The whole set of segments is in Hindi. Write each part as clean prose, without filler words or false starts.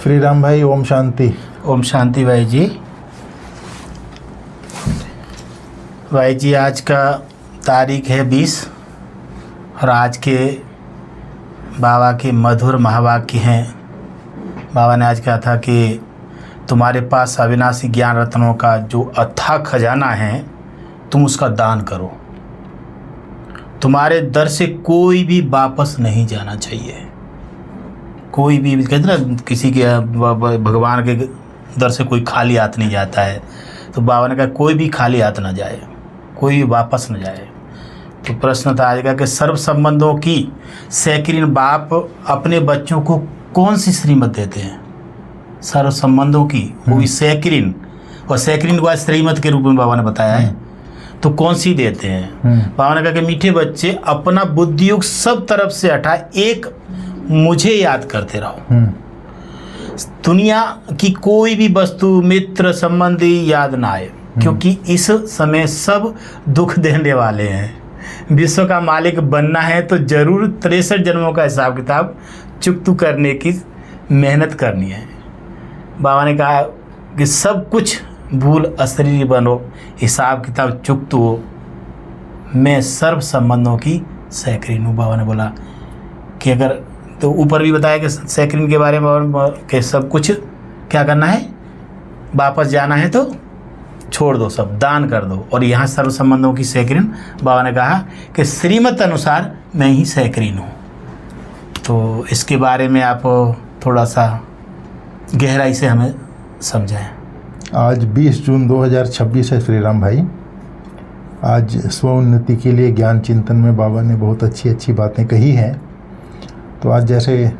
श्री राम भाई, ओम शांति। ओम शांति भाई जी। भाई जी, आज का तारीख है 20 और आज के बाबा के मधुर महावाक्य हैं। बाबा ने आज कहा था कि तुम्हारे पास अविनाशी ज्ञान रत्नों का जो अथाह खजाना है, तुम उसका दान करो। तुम्हारे दर से कोई भी वापस नहीं जाना चाहिए। कोई भी कहते ना, किसी के भगवान के दर से कोई खाली हाथ नहीं जाता है। तो बाबा ने कहा कोई भी खाली हाथ ना जाए, कोई भी वापस न जाए। तो प्रश्न था आज का कि सर्व संबंधों की सैकरीन बाप अपने बच्चों को कौन सी श्रीमत देते हैं? सर्व संबंधों की वो भी सैकरीन, और सैकरीन को आज श्रीमत के रूप में बाबा ने बताया है। तो कौन सी देते हैं? बाबा ने कहा कि मीठे बच्चे, अपना बुद्धियुग सब तरफ से हटा, एक मुझे याद करते रहो। दुनिया की कोई भी वस्तु, मित्र, संबंधी याद ना आए, क्योंकि इस समय सब दुख देने वाले हैं। विश्व का मालिक बनना है तो जरूर 63 जन्मों का हिसाब किताब चुकतू करने की मेहनत करनी है। बाबा ने कहा कि सब कुछ भूल अशरीरी बनो, हिसाब किताब चुकतू हो, मैं सर्व संबंधों की सैकरीन हूँ। बाबा ने बोला कि अगर, तो ऊपर भी बताया कि सैकरीन के बारे में कि सब कुछ क्या करना है, वापस जाना है तो छोड़ दो, सब दान कर दो। और यहाँ सर्व संबंधों की सैकरीन, बाबा ने कहा कि श्रीमत अनुसार मैं ही सैकरीन हूँ। तो इसके बारे में आप थोड़ा सा गहराई से हमें समझाएं। आज 20 जून 2026 है श्री राम भाई। आज स्वोन्नति के लिए ज्ञान चिंतन में बाबा ने बहुत अच्छी अच्छी बातें कही हैं। तो आज जैसे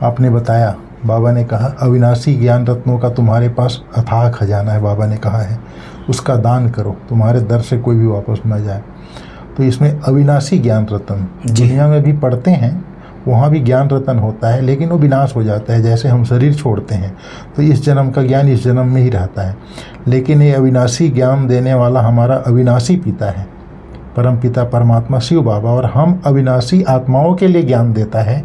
आपने बताया, बाबा ने कहा अविनाशी ज्ञान रत्नों का तुम्हारे पास अथाह खजाना है। बाबा ने कहा है उसका दान करो, तुम्हारे दर से कोई भी वापस न जाए। तो इसमें अविनाशी ज्ञान रत्न दुनिया में भी पढ़ते हैं, वहाँ भी ज्ञान रत्न होता है, लेकिन वो विनाश हो जाता है। जैसे हम शरीर छोड़ते हैं तो इस जन्म का ज्ञान इस जन्म में ही रहता है, लेकिन ये अविनाशी ज्ञान देने वाला हमारा अविनाशी पिता है, परम पिता परमात्मा शिव बाबा, और हम अविनाशी आत्माओं के लिए ज्ञान देता है।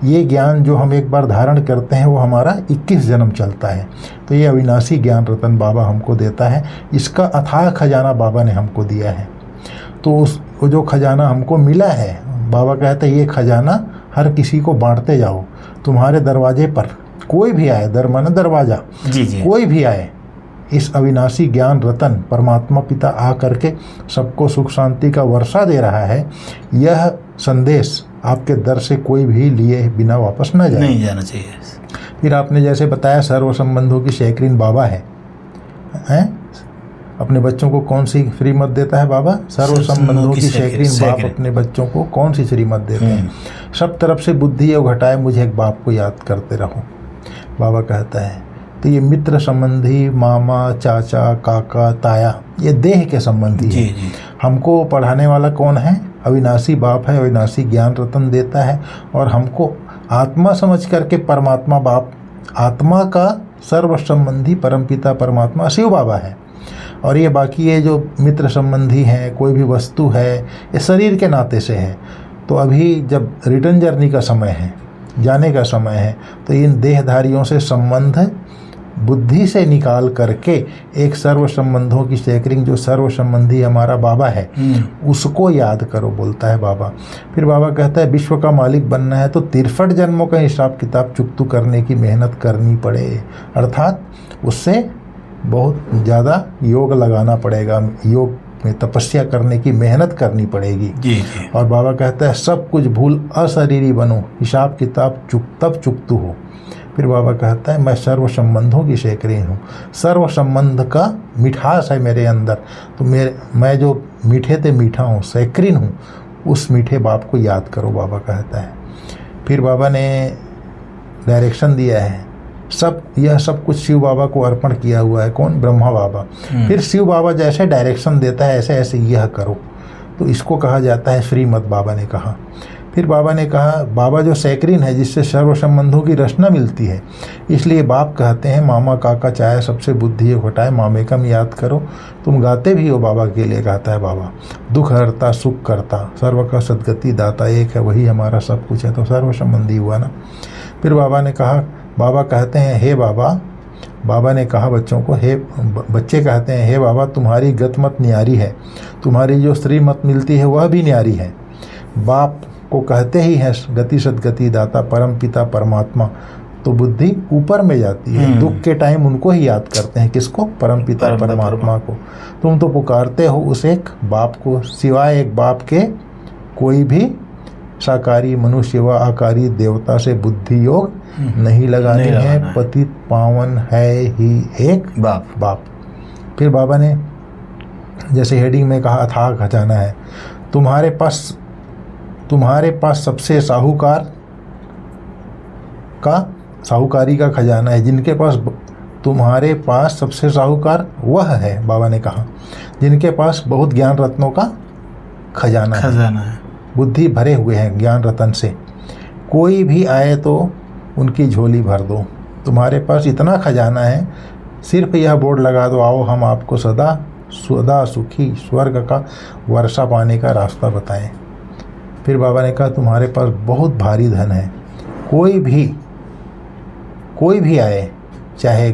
ये ज्ञान जो हम एक बार धारण करते हैं वो हमारा 21 जन्म चलता है। तो ये अविनाशी ज्ञान रत्न बाबा हमको देता है। इसका अथाह खजाना बाबा ने हमको दिया है। तो उस जो खजाना हमको मिला है, बाबा कहते हैं ये खजाना हर किसी को बांटते जाओ। तुम्हारे दरवाजे पर कोई भी आए, दर माने दरवाजा, जी। कोई भी आए, इस अविनाशी ज्ञान रतन परमात्मा पिता आ करके सबको सुख शांति का वर्षा दे रहा है। यह संदेश आपके दर से कोई भी लिए बिना वापस न जाए, नहीं जाना चाहिए। फिर आपने जैसे बताया सर्व संबंधों की सैकरीन बाबा है। अपने बच्चों को कौन सी श्रीमत देता है बाबा? सर्व संबंधों की सैकरीन बाप अपने बच्चों को कौन सी श्रीमत देते हैं? सब तरफ से बुद्धि योग हटाए, मुझे एक बाप को याद करते रहो, बाबा कहता है। तो ये मित्र संबंधी, मामा, चाचा, काका, ताया, ये देह के संबंधी है। जी। हमको पढ़ाने वाला कौन है? अविनाशी बाप है, अविनाशी ज्ञान रत्न देता है, और हमको आत्मा समझ करके परमात्मा बाप, आत्मा का सर्व संबंधी परमपिता परमात्मा शिव बाबा है। और ये बाकी ये जो मित्र संबंधी हैं, कोई भी वस्तु है, ये शरीर के नाते से है। तो अभी जब रिटर्न जर्नी का समय है, जाने का समय है, तो इन देहधारियों से संबंध बुद्धि से निकाल करके एक सर्व संबंधों की सैकरीन, जो सर्व संबंधी हमारा बाबा है, उसको याद करो, बोलता है बाबा। फिर बाबा कहता है विश्व का मालिक बनना है तो 63 जन्मों का हिसाब किताब चुकतू करने की मेहनत करनी पड़े, अर्थात उससे बहुत ज़्यादा योग लगाना पड़ेगा, योग में तपस्या करने की मेहनत करनी पड़ेगी। जी। और बाबा कहता है सब कुछ भूल अशरीरी बनो, हिसाब किताब तब चुकतू हो। फिर बाबा कहता है मैं सर्व संबंधों की सैकरीन हूँ, सर्व संबंध का मिठास है मेरे अंदर। तो मैं जो मीठे ते मीठा हूँ, सैकरीन हूँ, उस मीठे बाप को याद करो, बाबा कहता है। फिर बाबा ने डायरेक्शन दिया है, यह सब कुछ शिव बाबा को अर्पण किया हुआ है। कौन? ब्रह्मा बाबा। फिर शिव बाबा जैसे डायरेक्शन देता है, ऐसे ऐसे यह करो, तो इसको कहा जाता है श्रीमत, बाबा ने कहा। फिर बाबा ने कहा बाबा जो सैकरीन है, जिससे सर्व संबंधों की रचना मिलती है, इसलिए बाप कहते हैं मामा काका चाहे सबसे बुद्धि घटाए, मामे कम याद करो। तुम गाते भी हो बाबा के लिए, गाता है बाबा, दुख हरता सुख करता, सर्व का सदगति दाता एक है, वही हमारा सब कुछ है। तो सर्व संबंधी हुआ ना। फिर बाबा ने कहा बाबा कहते हैं हे बाबा, बाबा ने कहा बच्चों को, हे बच्चे कहते हैं हे बाबा तुम्हारी गतमत न्यारी है, तुम्हारी जो श्रीमत मिलती है वह भी न्यारी है। बाप को कहते ही हैं गति सदगति दाता परम पिता परमात्मा, तो बुद्धि ऊपर में जाती है। दुख के टाइम उनको ही याद करते हैं, किसको? परम पिता परमात्मा को। तुम तो पुकारते हो उस एक बाप को, सिवाय एक बाप के कोई भी साकारी मनुष्य व आकारी देवता से बुद्धि योग नहीं लगानी है। पतित पावन है ही एक बाप। फिर बाबा ने जैसे हेडिंग में कहा अथाह खजाना है, तुम्हारे पास सबसे साहूकारी का खजाना है। जिनके पास तुम्हारे पास सबसे साहूकार वह है, बाबा ने कहा, जिनके पास बहुत ज्ञान रत्नों का खजाना है। बुद्धि भरे हुए हैं ज्ञान रतन से। कोई भी आए तो उनकी झोली भर दो। तुम्हारे पास इतना खजाना है, सिर्फ यह बोर्ड लगा दो, आओ हम आपको सदा सुखी स्वर्ग का वर्षा पाने का रास्ता बताएं। फिर बाबा ने कहा तुम्हारे पास बहुत भारी धन है, कोई भी आए, चाहे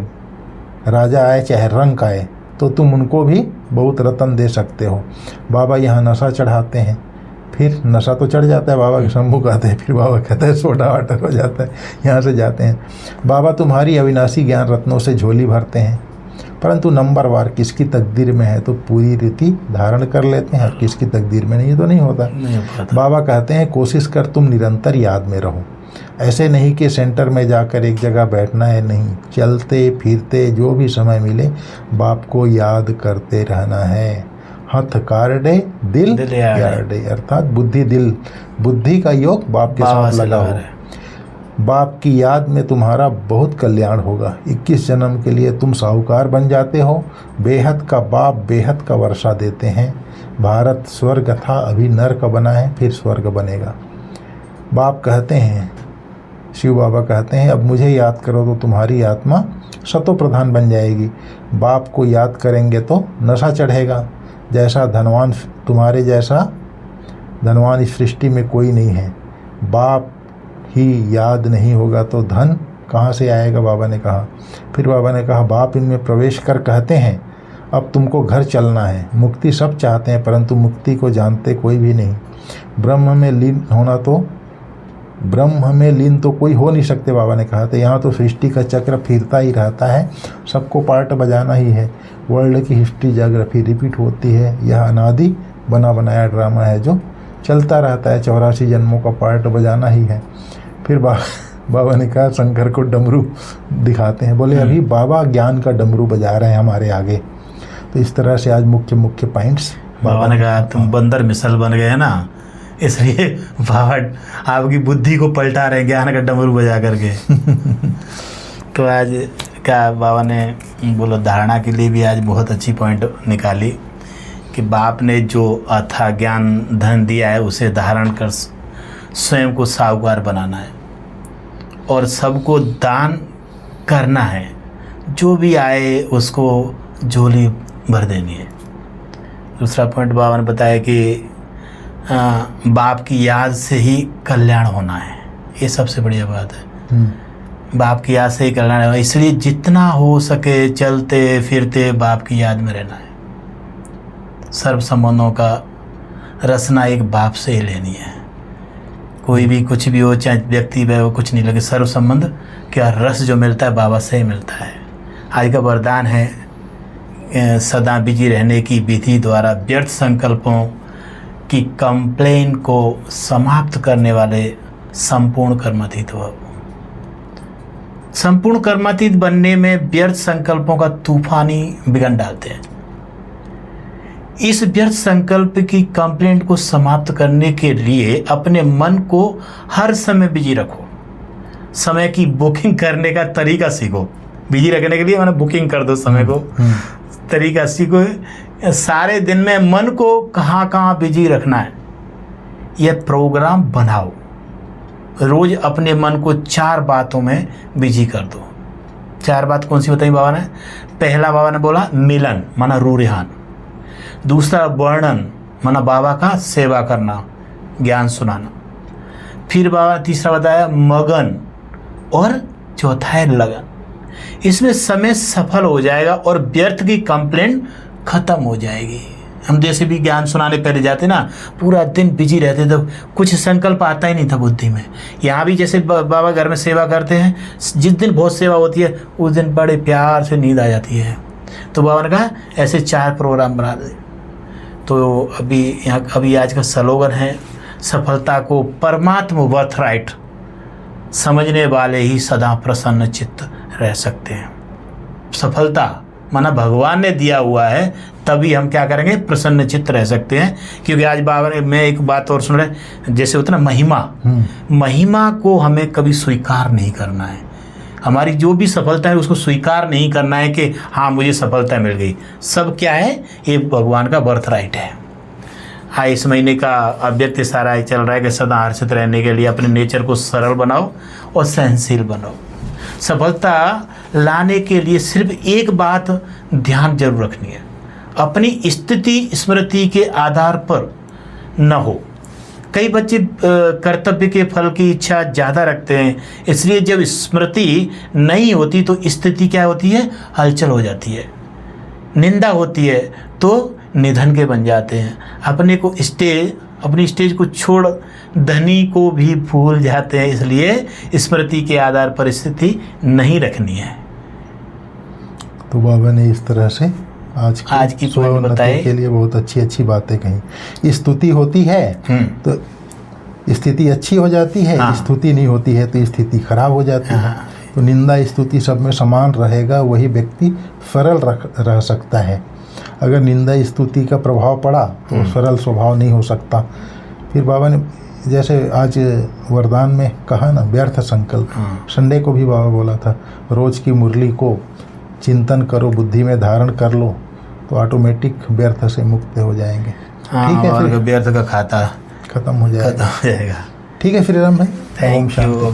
राजा आए चाहे रंक आए, तो तुम उनको भी बहुत रतन दे सकते हो। बाबा यहाँ नशा चढ़ाते हैं, फिर नशा तो चढ़ जाता है, बाबा के शंभू कहते हैं, फिर बाबा कहते हैं सोडा वाटर हो जाता है, यहाँ से जाते हैं। बाबा तुम्हारी अविनाशी ज्ञान रत्नों से झोली भरते हैं, परंतु नंबरवार किसकी तकदीर में है तो पूरी रीति धारण कर लेते हैं, और किसकी तकदीर में नहीं तो नहीं होता। बाबा कहते हैं कोशिश कर तुम निरंतर याद में रहो, ऐसे नहीं कि सेंटर में जाकर एक जगह बैठना है, नहीं, चलते फिरते जो भी समय मिले बाप को याद करते रहना है। हथ कारडे दिल यारडे, अर्थात बुद्धि का योग बाप के साथ लगा हो। बाप की याद में तुम्हारा बहुत कल्याण होगा। 21 जन्म के लिए तुम साहूकार बन जाते हो। बेहद का बाप बेहद का वर्षा देते हैं। भारत स्वर्ग था, अभी नर्क बना है, फिर स्वर्ग बनेगा। बाप कहते हैं, शिव बाबा कहते हैं, अब मुझे याद करो तो तुम्हारी आत्मा सतो प्रधान बन जाएगी। बाप को याद करेंगे तो नशा चढ़ेगा। जैसा धनवान, तुम्हारे जैसा धनवान इस सृष्टि में कोई नहीं है। बाप ही याद नहीं होगा तो धन कहाँ से आएगा, बाबा ने कहा। फिर बाबा ने कहा बाप इनमें प्रवेश कर कहते हैं अब तुमको घर चलना है। मुक्ति सब चाहते हैं, परंतु मुक्ति को जानते कोई भी नहीं। ब्रह्म में लीन तो कोई हो नहीं सकते, बाबा ने कहा। तो यहाँ तो सृष्टि का चक्र फिरता ही रहता है, सबको पार्ट बजाना ही है। वर्ल्ड की हिस्ट्री ज्योग्राफी रिपीट होती है। यह अनादि बना बनाया ड्रामा है जो चलता रहता है, 84 जन्मों का पार्ट बजाना ही है। फिर बाबा ने कहा शंकर को डमरू दिखाते हैं। बोले अभी बाबा ज्ञान का डमरू बजा रहे हैं हमारे आगे। तो इस तरह से आज मुख्य पॉइंट्स बाबा ने कहा तुम बंदर मिसल बन गए ना, इसलिए बाबा आपकी बुद्धि को पलटा रहे हैं ज्ञान का डमरू बजा करके। तो आज क्या बाबा ने बोलो धारणा के लिए भी आज बहुत अच्छी पॉइंट निकाली कि बाप ने जो अथा ज्ञान धन दिया है उसे धारण कर स्वयं को साहूकार बनाना है और सबको दान करना है। जो भी आए उसको झोली भर देनी है। दूसरा पॉइंट बाबा ने बताया कि बाप की याद से ही कल्याण होना है। ये सबसे बढ़िया बात है, बाप की याद से ही कल्याण होना। इसलिए जितना हो सके चलते फिरते बाप की याद में रहना है। सर्व संबंधों का रचना एक बाप से ही लेनी है। कोई भी कुछ भी हो, चाहे व्यक्ति वह वो कुछ नहीं लगे, सर्व संबंध क्या रस जो मिलता है बाबा से ही मिलता है। आज का वरदान है सदा बिजी रहने की विधि द्वारा व्यर्थ संकल्पों की कंप्लेन को समाप्त करने वाले संपूर्ण कर्मातीत हो। संपूर्ण कर्मातीत बनने में व्यर्थ संकल्पों का तूफानी बिगन डालते हैं। इस व्यर्थ संकल्प की कंप्लेंट को समाप्त करने के लिए अपने मन को हर समय बिजी रखो। समय की बुकिंग करने का तरीका सीखो। बिजी रखने के लिए मैंने बुकिंग कर दो समय को, तरीका सीखो। सारे दिन में मन को कहाँ कहाँ बिजी रखना है यह प्रोग्राम बनाओ। रोज अपने मन को 4 बातों में बिजी कर दो। 4 बात कौन सी बताई बाबा ने? पहला बाबा ने बोला मिलन माना रूरिहान। दूसरा वर्णन माना बाबा का सेवा करना, ज्ञान सुनाना। फिर बाबा ने तीसरा बताया मगन, और चौथा है लगन। इसमें समय सफल हो जाएगा और व्यर्थ की कंप्लेंट खत्म हो जाएगी। हम जैसे भी ज्ञान सुनाने पहले जाते ना, पूरा दिन बिजी रहते तो कुछ संकल्प आता ही नहीं था बुद्धि में। यहाँ भी जैसे बाबा घर में सेवा करते हैं, जिस दिन बहुत सेवा होती है उस दिन बड़े प्यार से नींद आ जाती है। तो बाबा ने कहा ऐसे 4 प्रोग्राम बना दे। तो अभी आज का स्लोगन है, सफलता को परमात्म बर्थ राइट समझने वाले ही सदा प्रसन्न चित्त रह सकते हैं। सफलता माना भगवान ने दिया हुआ है, तभी हम क्या करेंगे, प्रसन्न चित्त रह सकते हैं। क्योंकि आज बाबा ने, मैं एक बात और सुन रहे, जैसे होता ना महिमा को हमें कभी स्वीकार नहीं करना है। हमारी जो भी सफलता है उसको स्वीकार नहीं करना है कि हाँ मुझे सफलता मिल गई। सब क्या है, ये भगवान का बर्थ राइट है। हाँ, इस महीने का अव्यक्त इशारा चल रहा है कि सदा हर्षित रहने के लिए अपने नेचर को सरल बनाओ और सहनशील बनाओ। सफलता लाने के लिए सिर्फ एक बात ध्यान जरूर रखनी है, अपनी स्थिति स्मृति के आधार पर न हो। कई बच्चे कर्तव्य के फल की इच्छा ज़्यादा रखते हैं, इसलिए जब स्मृति नहीं होती तो स्थिति क्या होती है, हलचल हो जाती है, निंदा होती है तो निधन के बन जाते हैं। अपनी स्टेज को छोड़ धनी को भी भूल जाते हैं। इसलिए स्मृति के आधार पर स्थिति नहीं रखनी है। तो बाबा ने इस तरह से आज की बताई के लिए बहुत अच्छी बातें कही। स्तुति होती है तो स्थिति अच्छी हो जाती है, हाँ। स्तुति नहीं होती है तो स्थिति खराब हो जाती है। तो निंदा स्तुति सब में समान रहेगा, वही व्यक्ति सरल रह सकता है। अगर निंदा स्तुति का प्रभाव पड़ा तो सरल स्वभाव नहीं हो सकता। फिर बाबा ने जैसे आज वरदान में कहा ना, व्यर्थ संकल्प। संडे को भी बाबा बोला था, रोज की मुरली को चिंतन करो, बुद्धि में धारण कर लो तो ऑटोमेटिक व्यर्थ से मुक्त हो जाएंगे। ठीक है, फिर व्यर्थ का खाता खत्म हो जाएगा। ठीक है फिर राम भाई, थैंक यू।